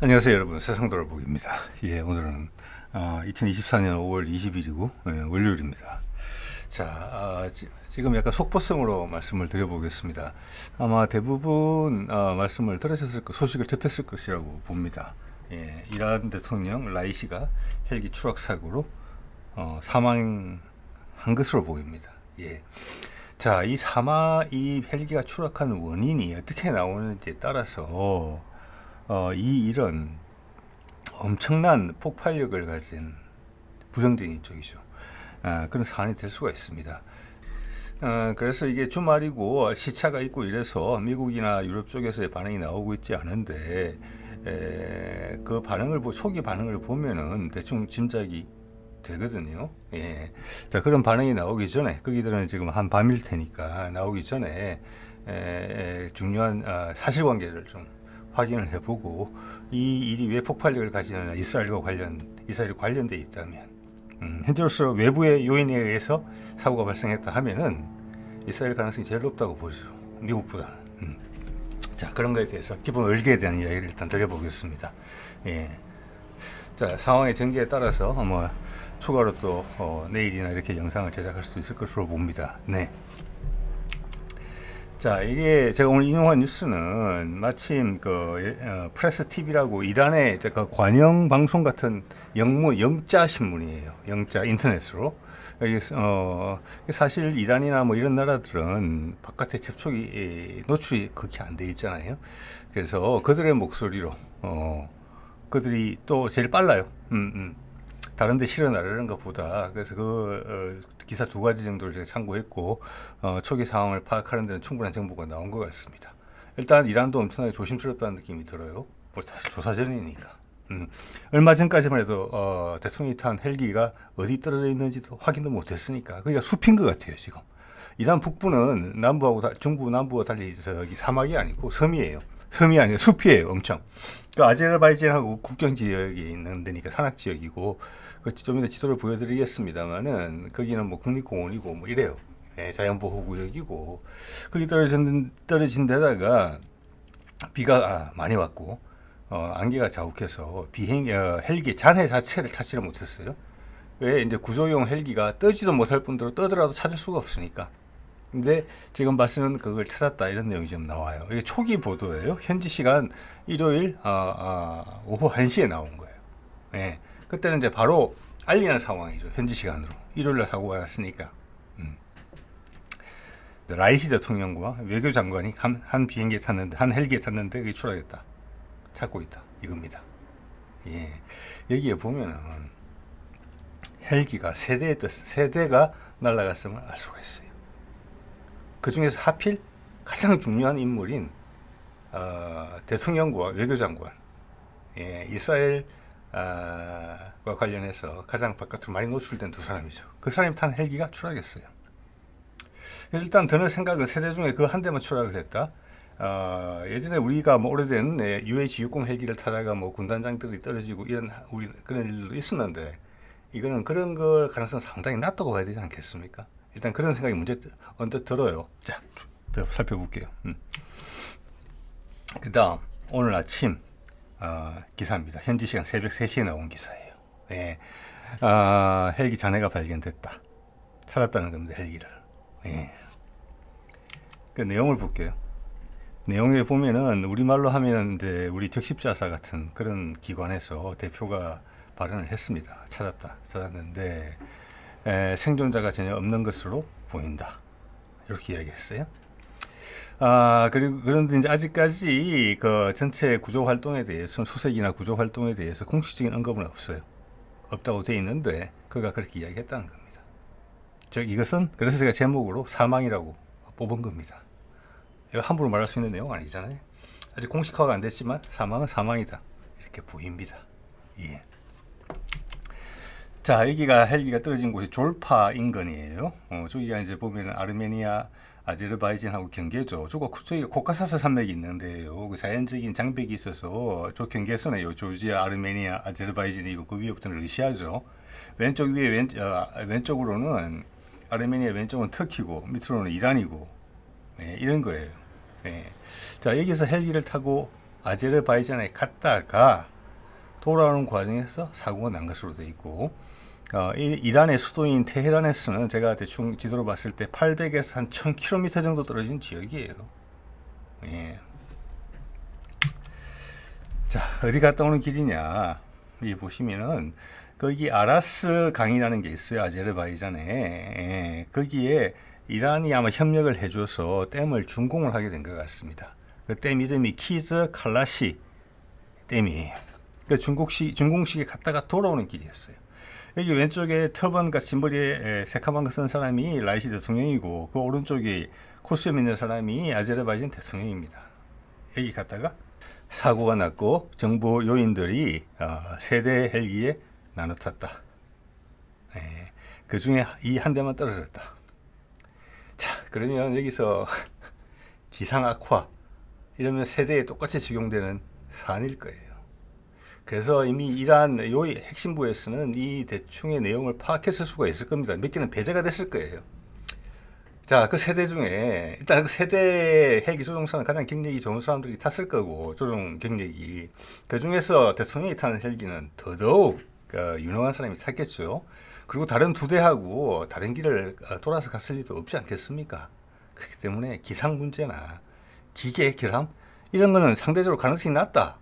안녕하세요 여러분, 세상돌아보기입니다. 예, 오늘은 2024년 5월 20일이고 월요일입니다. 자, 지금 약간 속보성으로 말씀을 드려보겠습니다. 아마 대부분 말씀을 들으셨을 소식을 접했을 것이라고 봅니다. 예, 이란 대통령 라이시가 헬기 추락 사고로 사망한 것으로 보입니다. 예. 자, 이 헬기가 추락한 원인이 어떻게 나오는지에 따라서 이 일은 엄청난 폭발력을 가진 부정적인 쪽이죠. 그런 사안이 될 수가 있습니다. 그래서 이게 주말이고 시차가 있고 이래서 미국이나 유럽 쪽에서의 반응이 나오고 있지 않은데 그 초기 반응을 보면은 대충 짐작이 되거든요. 예. 자, 그런 반응이 나오기 전에, 거기들은 지금 한 밤일 테니까 나오기 전에 중요한 사실관계를 좀 확인을 해보고 이 일이 왜 폭발력을 가지느냐, 이스라엘과 관련돼 있다면 현재로서 외부의 요인에 의해서 사고가 발생했다 하면은 이스라엘 가능성이 제일 높다고 보죠. 미국보다는. 자, 그런 거에 대해서 기본 얼개에 대한 이야기를 일단 드려보겠습니다. 예. 자, 상황의 전개에 따라서 추가로 또 내일이나 이렇게 영상을 제작할 수도 있을 것으로 봅니다. 네. 자, 이게 제가 오늘 인용한 뉴스는 마침 프레스 TV라고 이란의 그 관영 방송 같은 영자 신문이에요. 영자 인터넷으로. 사실 이란이나 이런 나라들은 바깥에 접촉이 노출이 그렇게 안 돼 있잖아요. 그래서 그들의 목소리로 그들이 또 제일 빨라요. 다른 데 실어 나르는 것보다. 그래서 기사 두 가지 정도를 제가 참고했고 초기 상황을 파악하는 데는 충분한 정보가 나온 것 같습니다. 일단 이란도 엄청나게 조심스럽다는 느낌이 들어요. 사실 조사 전이니까. 얼마 전까지만 해도 대통령이 탄 헬기가 어디 떨어져 있는지도 확인도 못했으니까. 그러니까 숲인 것 같아요 지금. 이란 북부는 중부 남부와 달리 사막이 아니고 섬이에요. 섬이 아니라 숲이에요. 엄청. 아제르바이잔하고 국경 지역에 있는 데니까 산악 지역이고, 좀 이따 지도를 보여드리겠습니다만은 거기는 국립공원이고 이래요. 예, 자연보호구역이고, 거기 떨어진 데다가 비가 많이 왔고 안개가 자욱해서 헬기 잔해 자체를 찾지를 못했어요. 왜? 이제 구조용 헬기가 떠지도 못할 뿐더러 떠더라도 찾을 수가 없으니까. 근데 지금 봤으면 그걸 찾았다, 이런 내용이 좀 나와요. 이게 초기 보도예요. 현지 시간 일요일 오후 1시에 나온 거예요. 예. 그때는 이제 바로 알리는 상황이죠. 현지 시간으로. 일요일날 사고가 났으니까. 라이시 대통령과 외교장관이 한 헬기에 탔는데 그게 추락했다. 찾고 있다. 이겁니다. 예. 여기에 보면은 헬기가 세대가 날아갔음을 알 수가 있어요. 그 중에서 하필 가장 중요한 인물인 대통령과 외교장관, 예, 이스라엘과 관련해서 가장 바깥으로 많이 노출된 두 사람이죠. 그 사람이 탄 헬기가 추락했어요. 일단 드는 생각은 세대 중에 그 한 대만 추락을 했다. 예전에 우리가 오래된 UH-60 헬기를 타다가 군단장들이 떨어지고 그런 일도 있었는데, 이거는 그런 걸 가능성 상당히 낮다고 봐야 되지 않겠습니까? 일단 그런 생각이 언뜻 들어요. 자, 더 살펴볼게요. 그 다음, 오늘 아침 기사입니다. 현지 시간 새벽 3시에 나온 기사예요. 예. 헬기 잔해가 발견됐다. 찾았다는 겁니다, 헬기를. 예. 그 내용을 볼게요. 내용에 보면은 우리말로 하면은 우리 적십자사 같은 그런 기관에서 대표가 발언을 했습니다. 찾았는데 생존자가 전혀 없는 것으로 보인다. 이렇게 이야기했어요. 그런데 이제 아직까지 그 전체 구조 활동에 대해서, 수색이나 구조 활동에 대해서 공식적인 언급은 없어요. 없다고 돼 있는데 그가 그렇게 이야기했다는 겁니다. 이것은 그래서 제가 제목으로 사망이라고 뽑은 겁니다. 이거 함부로 말할 수 있는 내용 아니잖아요. 아직 공식화가 안 됐지만 사망은 사망이다, 이렇게 보입니다. 예. 자, 여기가 헬기가 떨어진 곳이 졸파 인근이에요. 저기가 이제 보면은 아르메니아, 아제르바이잔하고 경계죠. 저기 코카사스 산맥이 있는데요. 그 자연적인 장벽이 있어서 저 경계선에요. 조지아, 아르메니아, 아제르바이잔이고 그 위에부터는 러시아죠. 왼쪽으로는 아르메니아, 왼쪽은 터키고 밑으로는 이란이고, 네, 이런 거예요. 네. 자, 여기서 헬기를 타고 아제르바이잔에 갔다가 돌아오는 과정에서 사고가 난 것으로 돼 있고, 이란의 수도인 테헤란에서는 제가 대충 지도로 봤을 때 800에서 한 1000km 정도 떨어진 지역이에요. 예. 자, 어디 갔다 오는 길이냐? 이 보시면은 거기 아라스 강이라는 게 있어요. 아제르바이잔에. 예. 거기에 이란이 아마 협력을 해줘서 댐을 준공을 하게 된 것 같습니다. 그 댐 이름이 키즈 칼라시 댐이에요. 그 준공식에 갔다가 돌아오는 길이었어요. 여기 왼쪽에 터번과 짐머리에 새카만 거 쓴 사람이 라이시 대통령이고, 그 오른쪽에 코스염 있는 사람이 아제르바이잔 대통령입니다. 여기 갔다가 사고가 났고 정보 요인들이 세대 헬기에 나눠 탔다. 그 중에 이 한 대만 떨어졌다. 자, 그러면 여기서 기상 악화 이러면 세대에 똑같이 적용되는 사안일 거예요. 그래서 이미 이란 요 핵심부에서는 이 대충의 내용을 파악했을 수가 있을 겁니다. 몇 개는 배제가 됐을 거예요. 자, 그 세대 중에 일단 그 세대 헬기 조종사는 가장 경력이 좋은 사람들이 탔을 거고, 조종 경력이. 그 중에서 대통령이 타는 헬기는 더더욱 유능한 사람이 탔겠죠. 그리고 다른 두 대하고 다른 길을 돌아서 갔을 리도 없지 않겠습니까? 그렇기 때문에 기상 문제나 기계 결함 이런 거는 상대적으로 가능성이 낮다.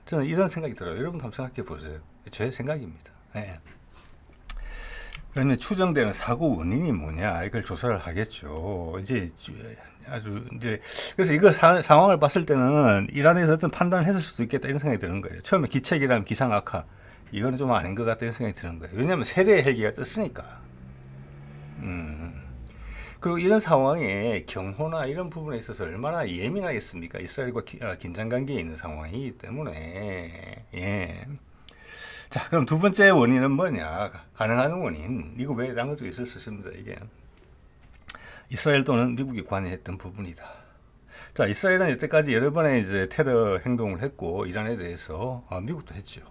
저는 이런 생각이 들어요. 여러분 한번 생각해 보세요. 제 생각입니다. 네. 그러면 추정되는 사고 원인이 뭐냐, 이걸 조사를 하겠죠. 이제 그래서 이거 상황을 봤을 때는 이란에서 어떤 판단을 했을 수도 있겠다 이런 생각이 드는 거예요. 처음에 기책이랑 기상 악화 이거는 좀 아닌 것 같다 이런 생각이 드는 거예요. 왜냐하면 세대의 헬기가 떴으니까. 그리고 이런 상황에 경호나 이런 부분에 있어서 얼마나 예민하겠습니까? 이스라엘과 긴장 관계에 있는 상황이기 때문에. 예. 자, 그럼 두 번째 원인은 뭐냐? 가능한 원인. 이거 외에 다른 것도 있을 수 있습니다. 이게 이스라엘 또는 미국이 관여했던 부분이다. 자, 이스라엘은 이때까지 여러 번의 이제 테러 행동을 했고, 이란에 대해서 미국도 했죠.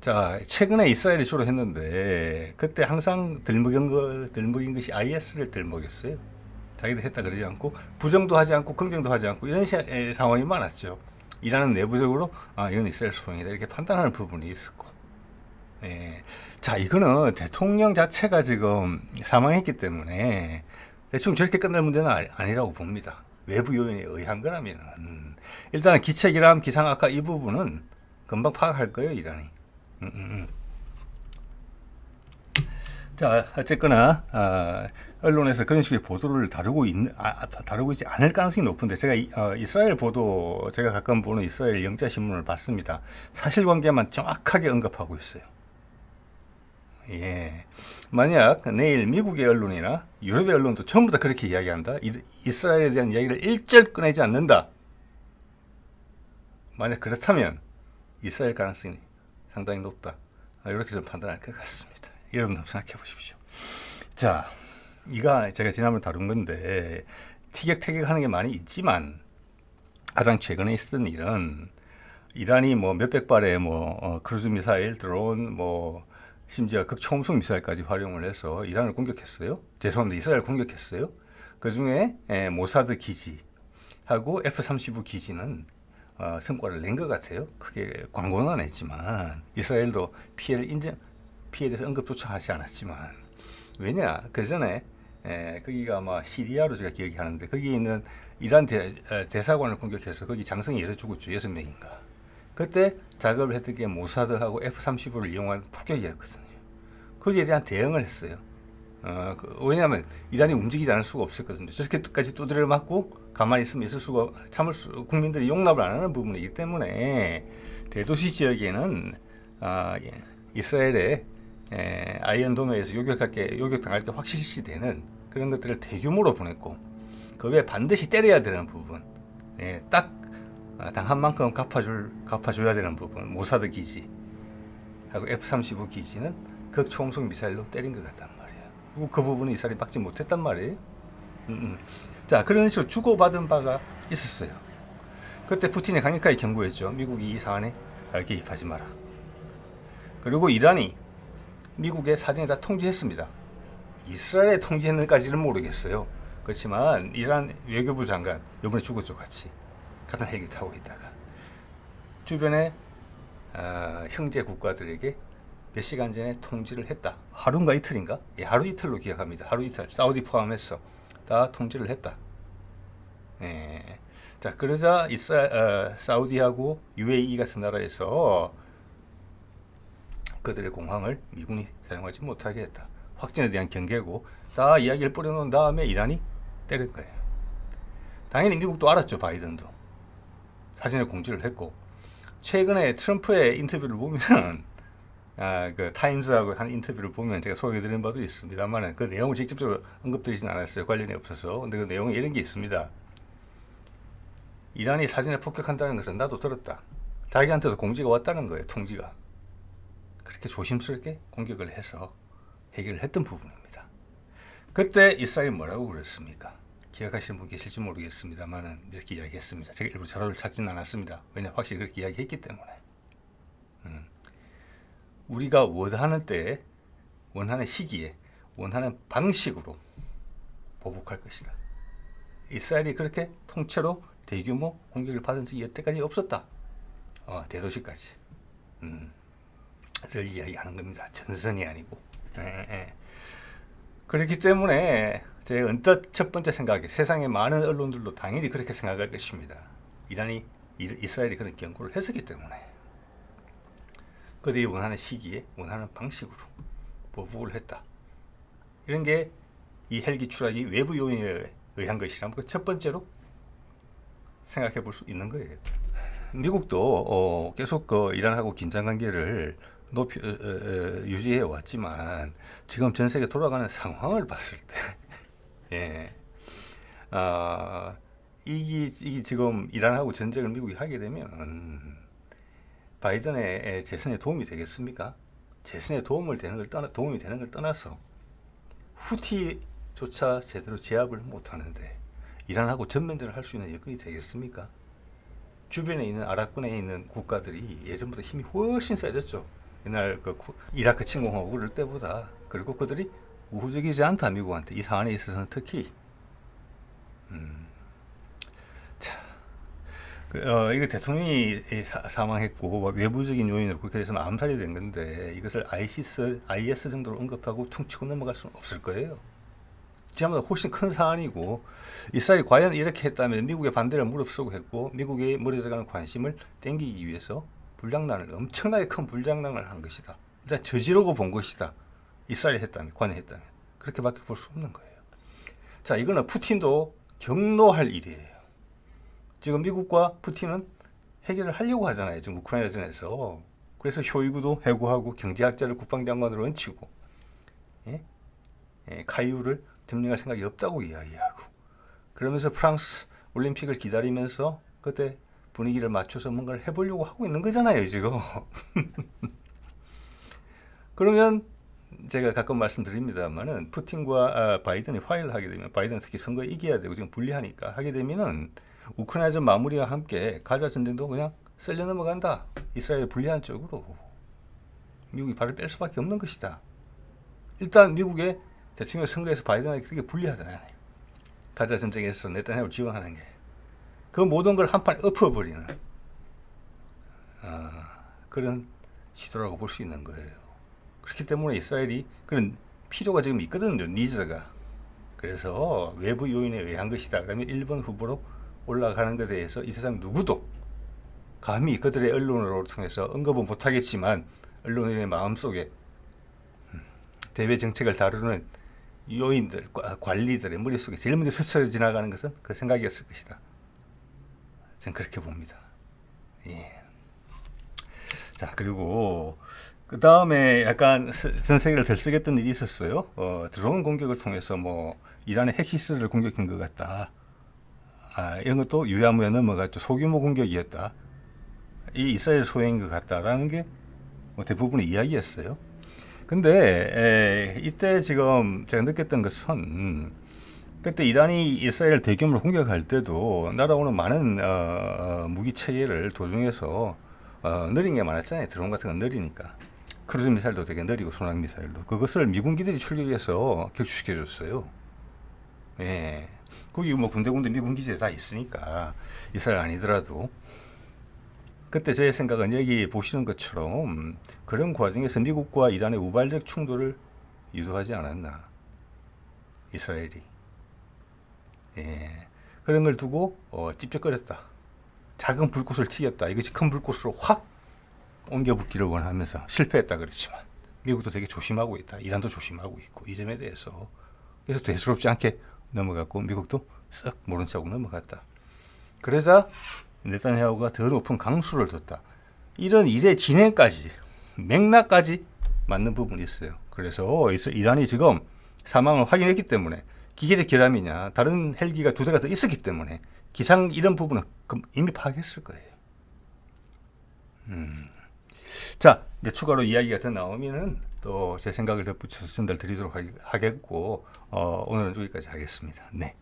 자, 최근에 이스라엘이 주로 했는데, 그때 항상 들먹인 것이 IS를 들먹였어요. 자기들 했다 그러지 않고, 부정도 하지 않고, 긍정도 하지 않고, 이런 상황이 많았죠. 이란은 내부적으로, 이건 이스라엘 소행이다. 이렇게 판단하는 부분이 있었고. 예. 자, 이거는 대통령 자체가 지금 사망했기 때문에, 대충 저렇게 끝날 문제는 아니라고 봅니다. 외부 요인에 의한 거라면은. 일단은 기책이랑 기상악화 이 부분은 금방 파악할 거예요, 이란이. 자, 어쨌거나 언론에서 그런 식의 보도를 다루고 있지 않을 가능성이 높은데, 제가 이스라엘 보도, 제가 가끔 보는 이스라엘 영자 신문을 봤습니다. 사실관계만 정확하게 언급하고 있어요. 예. 만약 내일 미국의 언론이나 유럽의 언론도 전부 다 그렇게 이야기한다. 이스라엘에 대한 이야기를 일절 꺼내지 않는다. 만약 그렇다면 이스라엘 가능성이 상당히 높다. 이렇게 좀 판단할 것 같습니다. 여러분도 생각해 보십시오. 자, 이가 제가 지난번에 다룬 건데, 티격태격하는 게 많이 있지만 가장 최근에 있었던 일은 이란이 뭐 몇백 발의 크루즈 미사일, 드론, 심지어 극초음속 미사일까지 활용을 해서 이란을 공격했어요. 죄송합니다. 이스라엘 공격했어요. 그 중에 모사드 기지하고 F-35 기지는 성과를 낸 것 같아요. 크게 광고는 안 했지만, 이스라엘도 피해에 대해서 언급조차 하지 않았지만, 왜냐, 그 전에 거기가 아마 시리아로 제가 기억이 하는데, 거기 있는 이란 대사관을 공격해서 거기 장성이 여러 죽었죠. 6명인가. 그때 작업을 했던 게 모사드하고 F-35를 이용한 폭격이었거든요. 거기에 대한 대응을 했어요. 왜냐하면 이란이 움직이지 않을 수가 없었거든요. 저렇게까지 두드려 맞고 가만히 있을 수가, 국민들이 용납을 안 하는 부분이기 때문에 대도시 지역에는 이스라엘의 아이언도메에서 요격당할 게 확실시되는 그런 것들을 대규모로 보냈고, 그 외에 반드시 때려야 되는 부분, 딱 당한 만큼 갚아줘야 되는 부분, 모사드 기지 하고 F-35 기지는 극초음속 미사일로 때린 것 같단 말이에요. 그리고 그 부분은 이스라엘이 막지 못했단 말이에요. 자, 그런 식으로 주고받은 바가 있었어요. 그때 푸틴이 강력하게 경고했죠. 미국이 이 사안에 개입하지 마라. 그리고 이란이 미국의 사정에 다 통지했습니다. 이스라엘에 통지했는지까지는 모르겠어요. 그렇지만 이란 외교부 장관, 이번에 죽었죠, 같이. 같은 헬기 타고 있다가. 주변의 형제 국가들에게 몇 시간 전에 통지를 했다. 하루인가 이틀인가? 예, 하루 이틀로 기억합니다. 하루 이틀. 사우디 포함해서 다 통지를 했다. 예. 자, 그러자 사우디하고 UAE 같은 나라에서 그들의 공항을 미군이 사용하지 못하게 했다. 확진에 대한 경계고 다 이야기를 뿌려놓은 다음에 이란이 때릴 거예요. 당연히 미국도 알았죠. 바이든도. 사진을 공지를 했고 최근에 트럼프의 인터뷰를 보면 그 타임즈하고 한 인터뷰를 보면 제가 소개해드린 바도 있습니다만 그 내용을 직접적으로 언급드리진 않았어요. 관련이 없어서. 근데 그 내용에 이런 게 있습니다. 이란이 사진을 폭격한다는 것은 나도 들었다. 자기한테도 공지가 왔다는 거예요. 통지가. 그렇게 조심스럽게 공격을 해서 해결을 했던 부분입니다. 그때 이스라엘이 뭐라고 그랬습니까? 기억하시는 분 계실지 모르겠습니다만 이렇게 이야기했습니다. 제가 일부 자료를 찾지는 않았습니다. 왜냐 확실히 그렇게 이야기했기 때문에. 우리가 원하는 때에, 원하는 시기에, 원하는 방식으로 보복할 것이다. 이스라엘이 그렇게 통째로 대규모 공격을 받은 적이 여태까지 없었다. 대도시까지. 를 이야기하는 겁니다. 전선이 아니고. 그렇기 때문에 제 언뜻 첫 번째 생각이 세상의 많은 언론들도 당연히 그렇게 생각할 것입니다. 이스라엘이 그런 경고를 했었기 때문에 그들이 원하는 시기에 원하는 방식으로 보복을 했다. 이런 게 이 헬기 추락이 외부 요인에 의한 것이라면 그 첫 번째로 생각해 볼 수 있는 거예요. 미국도 계속 그 이란하고 긴장 관계를 유지해 왔지만 지금 전 세계 돌아가는 상황을 봤을 때, 이게 지금 이란하고 전쟁을 미국이 하게 되면 바이든의 재선에 도움이 되겠습니까? 재선에 도움이 되는 걸 떠나서 후티조차 제대로 제압을 못 하는데 이란하고 전면전을 할 수 있는 여건이 되겠습니까? 주변에 있는 아랍권에 있는 국가들이 예전보다 힘이 훨씬 세졌죠. 옛날 이라크 침공하고 그럴 때보다. 그리고 그들이 우호적이지 않다, 미국한테. 이 사안에 있어서는 특히. 이거 대통령이 사망했고 외부적인 요인으로 그렇게 돼서는 암살이 된 건데 이것을 IS 정도로 언급하고 퉁치고 넘어갈 수는 없을 거예요. 지난보다 훨씬 큰 사안이고 이스라엘이 과연 이렇게 했다면 미국의 반대를 무릅쓰고 했고 미국의 멀어져가는 관심을 땡기기 위해서 엄청나게 큰 불장난을 한 것이다. 일단 저지르고 본 것이다. 이스라엘이 했다면, 관여했다면. 그렇게밖에 볼 수 없는 거예요. 자, 이거는 푸틴도 경노할 일이에요. 지금 미국과 푸틴은 해결을 하려고 하잖아요. 지금 우크라이나전에서. 그래서 쇼이구도 해고하고 경제학자를 국방장관으로 얹히고 카이유를 점령할 생각이 없다고 이야기하고 그러면서 프랑스 올림픽을 기다리면서 그때 분위기를 맞춰서 뭔가를 해보려고 하고 있는 거잖아요. 지금. 그러면 제가 가끔 말씀드립니다만은 푸틴과 바이든이 화해를 하게 되면 바이든은 특히 선거에 이겨야 되고 지금 불리하니까 하게 되면은 우크라이나전 마무리와 함께 가자 전쟁도 그냥 썰려 넘어간다. 이스라엘 불리한 쪽으로 미국이 발을 뺄 수밖에 없는 것이다. 일단 미국의 대통령 선거에서 바이든에게 그렇게 불리하잖아요. 가자 전쟁에서 네타냐후를 지원하는 게. 그 모든 걸 한판에 엎어버리는 그런 시도라고 볼 수 있는 거예요. 그렇기 때문에 이스라엘이 그런 필요가 지금 있거든요. 니즈가. 그래서 외부 요인에 의한 것이다. 그러면 1번 후보로 올라가는 것에 대해서 이 세상 누구도 감히 그들의 언론을 통해서 언급은 못하겠지만 언론인의 마음속에 대외 정책을 다루는 요인들, 관리들의 머릿속에 제일 먼저 스쳐 지나가는 것은 그 생각이었을 것이다. 저는 그렇게 봅니다. 예. 자, 그리고 그 다음에 약간 전 세계를 들썩였던 일이 있었어요. 드론 공격을 통해서 이란의 핵시설을 공격한 것 같다. 이런 것도 유야무야 넘어갔죠. 소규모 공격이었다. 이 이스라엘 소행인 것 같다라는 게 대부분의 이야기였어요. 근데 이때 지금 제가 느꼈던 것은 그때 이란이 이스라엘을 대규모로 공격할 때도 날아오는 많은 무기 체계를 도중에서 느린 게 많았잖아요. 드론 같은 건 느리니까. 크루즈 미사일도 되게 느리고 순항 미사일도. 그것을 미군기들이 출격해서 격추시켜줬어요. 예. 거기 군데군데 미군 기지에 다 있으니까 이스라엘 아니더라도. 그때 제 생각은 여기 보시는 것처럼 그런 과정에서 미국과 이란의 우발적 충돌을 유도하지 않았나. 이스라엘이. 예. 그런 걸 두고 찝쩍거렸다. 작은 불꽃을 튀겼다. 이것이 큰 불꽃으로 확 옮겨붙기를 원하면서 실패했다 그랬지만 미국도 되게 조심하고 있다. 이란도 조심하고 있고 이 점에 대해서 그래서 대수롭지 않게 넘어갔고 미국도 쓱 모른 척하고 넘어갔다. 그러자 네타냐후가 더 높은 강수를 뒀다. 이런 일의 진행까지 맥락까지 맞는 부분이 있어요. 그래서 이란이 지금 사망을 확인했기 때문에 기계적 결함이냐 다른 헬기가 2대가 더 있었기 때문에 기상 이런 부분은 이미 파악했을 거예요. 자, 이제 추가로 이야기가 더 나오면은 또 제 생각을 덧붙여서 전달드리도록 하겠고 오늘은 여기까지 하겠습니다. 네.